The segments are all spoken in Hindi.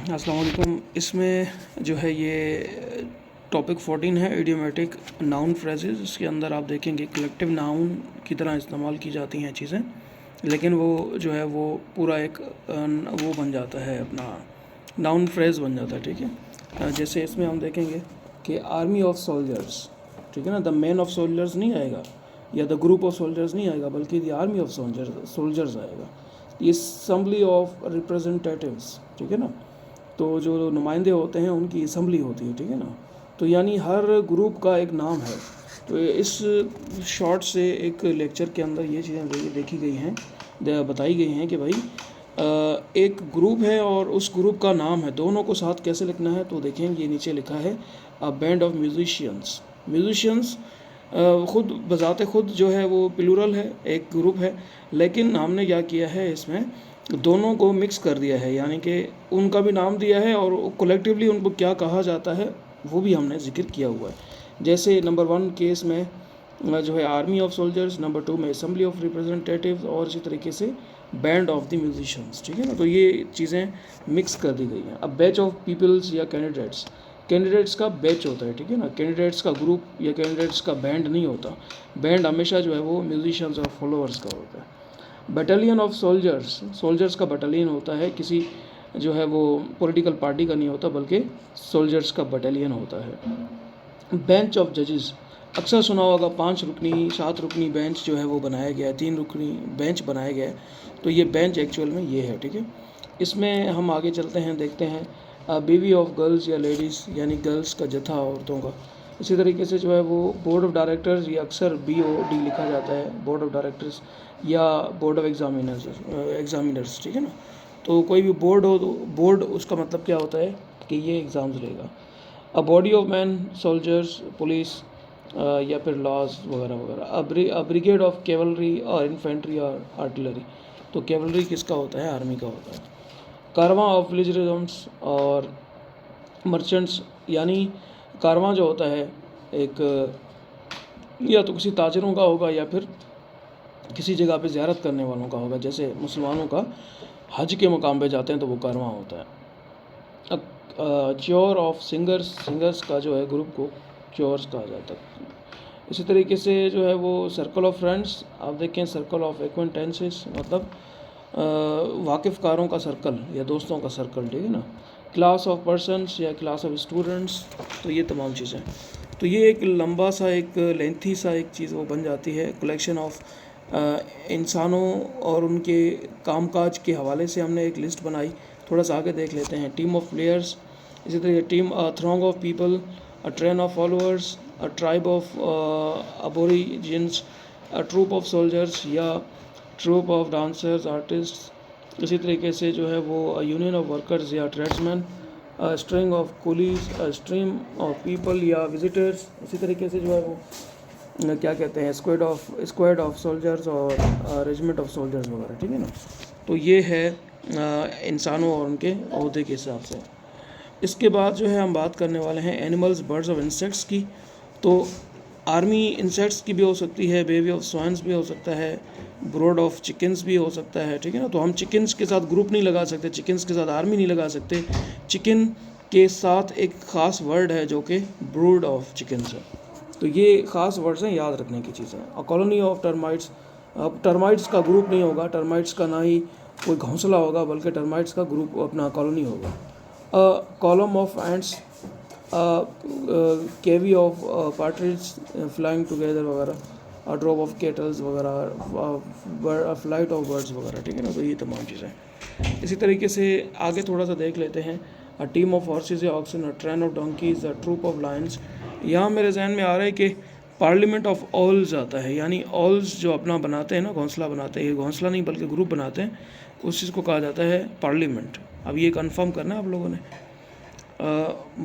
अस्सलाम वालेकुम। इसमें जो है ये टॉपिक 14 है इडियोमेटिक नाउन फ्रेजेस। इसके अंदर आप देखेंगे कलेक्टिव नाउन की तरह इस्तेमाल की जाती हैं चीज़ें, लेकिन वो जो है वो पूरा एक वो बन जाता है, अपना नाउन फ्रेज बन जाता है। ठीक है, जैसे इसमें हम देखेंगे कि आर्मी ऑफ सोल्जर्स, ठीक है ना, द मैन ऑफ सोल्जर्स नहीं आएगा या द ग्रुप ऑफ सोल्जर्स नहीं आएगा, बल्कि द आर्मी ऑफ सोल्जर्स आएगा। ये असम्बली ऑफ रिप्रेजेंटेटिव्स, ठीक है ना, तो जो नुमाइंदे होते हैं उनकी असम्बली होती है, ठीक है ना। तो यानी हर ग्रुप का एक नाम है। तो इस शॉर्ट से एक लेक्चर के अंदर ये चीज़ें देखी गई हैं, बताई गई हैं कि भाई एक ग्रुप है और उस ग्रुप का नाम है, दोनों को साथ कैसे लिखना है। तो देखें, ये नीचे लिखा है a band of musicians. Musicians ख़ुद बजाते खुद जो है वो प्लूरल है, एक ग्रुप है, लेकिन हमने क्या किया है, इसमें दोनों को मिक्स कर दिया है, यानी कि उनका भी नाम दिया है और कलेक्टिवली उनको क्या कहा जाता है वो भी हमने जिक्र किया हुआ है। जैसे नंबर 1 केस में जो है आर्मी ऑफ सोल्जर्स, नंबर 2 में असम्बली ऑफ रिप्रेजेंटेटिव्स, और इसी तरीके से बैंड ऑफ द म्यूजिशियंस, ठीक है ना। तो ये चीज़ें मिक्स कर दी गई हैं। अब बैच ऑफ पीपल्स या कैंडिडेट्स का बैच होता है, ठीक है ना। कैंडिडेट्स का ग्रुप या कैंडिडेट्स का बैंड नहीं होता। बैंड हमेशा जो है वो म्यूजिशियंस और फॉलोअर्स का होता है। बटालियन ऑफ सोल्जर्स का बटालियन होता है, किसी जो है वो पॉलिटिकल पार्टी का नहीं होता, बल्कि सोल्जर्स का बटालियन होता है। बेंच ऑफ जजेस, अक्सर सुना होगा 5 रुकनी 7 रुकनी बेंच जो है वो बनाया गया है, 3 रुकनी बेंच बनाया गया है। तो ये बेंच एक्चुअल में ये है, ठीक है। इसमें हम आगे चलते हैं, देखते हैं बीवी ऑफ गर्ल्स या लेडीज़, यानी गर्ल्स का जत्था, औरतों का। इसी तरीके से जो है वो बोर्ड ऑफ डायरेक्टर्स, या अक्सर BOD लिखा जाता है, बोर्ड ऑफ डायरेक्टर्स या बोर्ड ऑफ एग्जामिनर्स, ठीक है ना। तो कोई भी बोर्ड हो तो बोर्ड उसका मतलब क्या होता है कि ये एग्ज़ाम्स लेगा। A body of man, soldiers, police या फिर लॉज वगैरह वगैरह। अ ब्रिगेड ऑफ कैवलरी और इन्फेंट्री और आर्टिलरी, तो कैवलरी किसका होता है, आर्मी का होता है। कारवां ऑफ विलेजर्स और मर्चेंट्स, यानी कारवां जो होता है एक या तो किसी ताजरों का होगा या फिर किसी जगह पे ज़ियारत करने वालों का होगा। जैसे मुसलमानों का हज के मकाम पे जाते हैं तो वो कारवां होता है। चोर ऑफ सिंगर्स का जो है ग्रुप को चोर्स कहा जाता है। इसी तरीके से जो है वो सर्कल ऑफ फ्रेंड्स, आप देखें सर्कल ऑफ एक्वेंटेंसेस, मतलब वाकिफ़कारों का सर्कल या दोस्तों का सर्कल, ठीक है ना। क्लास ऑफ पर्सन्स या क्लास ऑफ स्टूडेंट्स, तो ये तमाम चीज़ें। तो ये एक लंबा सा, एक लेंथी सा एक चीज़ वो बन जाती है। कलेक्शन ऑफ इंसानों और उनके कामकाज के हवाले से हमने एक लिस्ट बनाई, थोड़ा सा आगे देख लेते हैं। टीम ऑफ प्लेयर्स, इसी तरह team throng of people, a train of followers, a tribe of aborigines, a troop of soldiers या ट्रूप ऑफ डांसर्स आर्टिस्ट। इसी तरीके से जो है वो यूनियन ऑफ वर्कर्स या tradesman, string of coolies, stream of people या विजिटर्स। इसी तरीके से जो है वो क्या कहते हैं, स्क्वाड ऑफ सोल्जर्स और रेजिमेंट ऑफ सोल्जर्स वगैरह, ठीक है ना। तो ये है इंसानों और उनके अहदे के हिसाब से। इसके बाद जो है हम बात करने वाले हैं एनिमल्स, बर्ड्स ऑफ इंसेक्ट्स की। तो आर्मी इंसेक्ट्स की भी हो सकती है, बेबी ऑफ स्वाइन्स भी हो सकता है, ब्रोड ऑफ चिकन्स भी हो सकता है, ठीक है ना। तो हम चिकन्स के साथ ग्रुप नहीं लगा सकते, चिकन्स के साथ आर्मी नहीं लगा सकते। चिकन के साथ एक ख़ास वर्ड है जो कि ब्रूड ऑफ चिकन्स है। तो ये ख़ास वर्ड्स हैं, याद रखने की चीज़ें। अ कॉलोनी ऑफ टर्माइट्स, अब टर्माइट्स का ग्रुप नहीं होगा, टर्माइट्स का ना ही कोई घोंसला होगा, बल्कि टर्माइट्स का ग्रुप अपना कॉलोनी होगा। A column of ants, covey of partridge flying together वगैरह, अ ड्रॉप ऑफ केटल्स वगैरह, फ्लाइट ऑफ बर्ड्स वगैरह, ठीक है ना। तो ये तमाम चीज़ें। इसी तरीके से आगे थोड़ा सा देख लेते हैं। अ टीम ऑफ हॉर्सेस या oxen, a train of donkeys, a troop of lions. यहाँ मेरे जहन में आ रहा है कि पार्लियामेंट ऑफ ऑल्स आता है, यानी ऑल्स जो अपना बनाते हैं ना, घोंसला बनाते हैं, ये घोंसला नहीं बल्कि ग्रुप बनाते हैं, उस चीज़ को कहा जाता है पार्लियामेंट। अब ये कंफर्म करना है आप लोगों ने।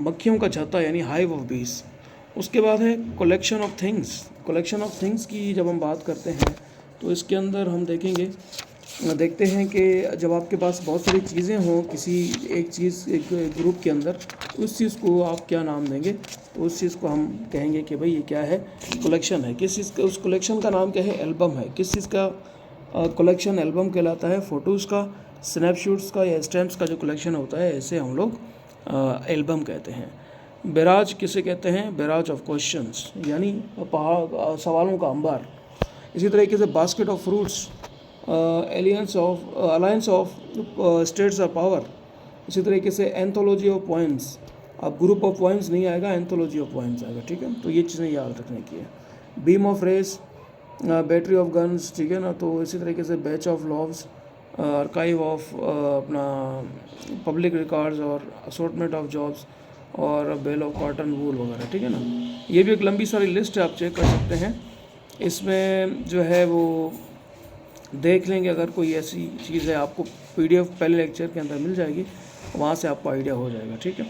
मक्खियों का छत्ता, यानी हाइव ऑफ बीस। उसके बाद है कलेक्शन ऑफ थिंग्स की जब हम बात करते हैं तो इसके अंदर हम देखते हैं कि जब आपके पास बहुत सारी चीज़ें हों किसी एक चीज़, एक ग्रुप के अंदर, उस चीज़ को आप क्या नाम देंगे, तो उस चीज़ को हम कहेंगे कि भाई ये क्या है, कलेक्शन है। किस चीज़ का, उस कलेक्शन का नाम क्या है, एल्बम है। किस चीज़ का कलेक्शन एल्बम कहलाता है, फ़ोटोज़ का स्नैपशॉट्स का या स्टैम्प्स का जो कलेक्शन होता है इसे हम लोग एल्बम कहते हैं। बैराज किसे कहते हैं? बैराज ऑफ क्वेश्चंस, यानी पहाड़ सवालों का अंबार। इसी तरीके से basket of fruits, alliance of states of power. इसी तरीके से एंथोलॉजी ऑफ पॉइंट्स, अब ग्रुप ऑफ पॉइंट्स नहीं आएगा, एंथोलॉजी ऑफ पॉइंट्स आएगा, ठीक है। तो ये चीज़ें याद रखने की है। Beam of rays, battery of guns, ठीक है ना। तो इसी तरीके से batch of loaves, archive of अपना पब्लिक रिकॉर्ड्स और असॉर्टमेंट ऑफ जॉब्स और बेल ऑफ कॉटन वूल वगैरह, ठीक है ना। ये भी एक लंबी सारी लिस्ट है, आप चेक कर सकते हैं। इसमें जो है वो देख लेंगे, अगर कोई ऐसी चीज़ है आपको PDF पहले लेक्चर के अंदर मिल जाएगी, वहाँ से आपको आइडिया हो जाएगा, ठीक है।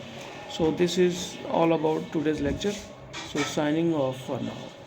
So this is all about today's lecture, so signing off for now.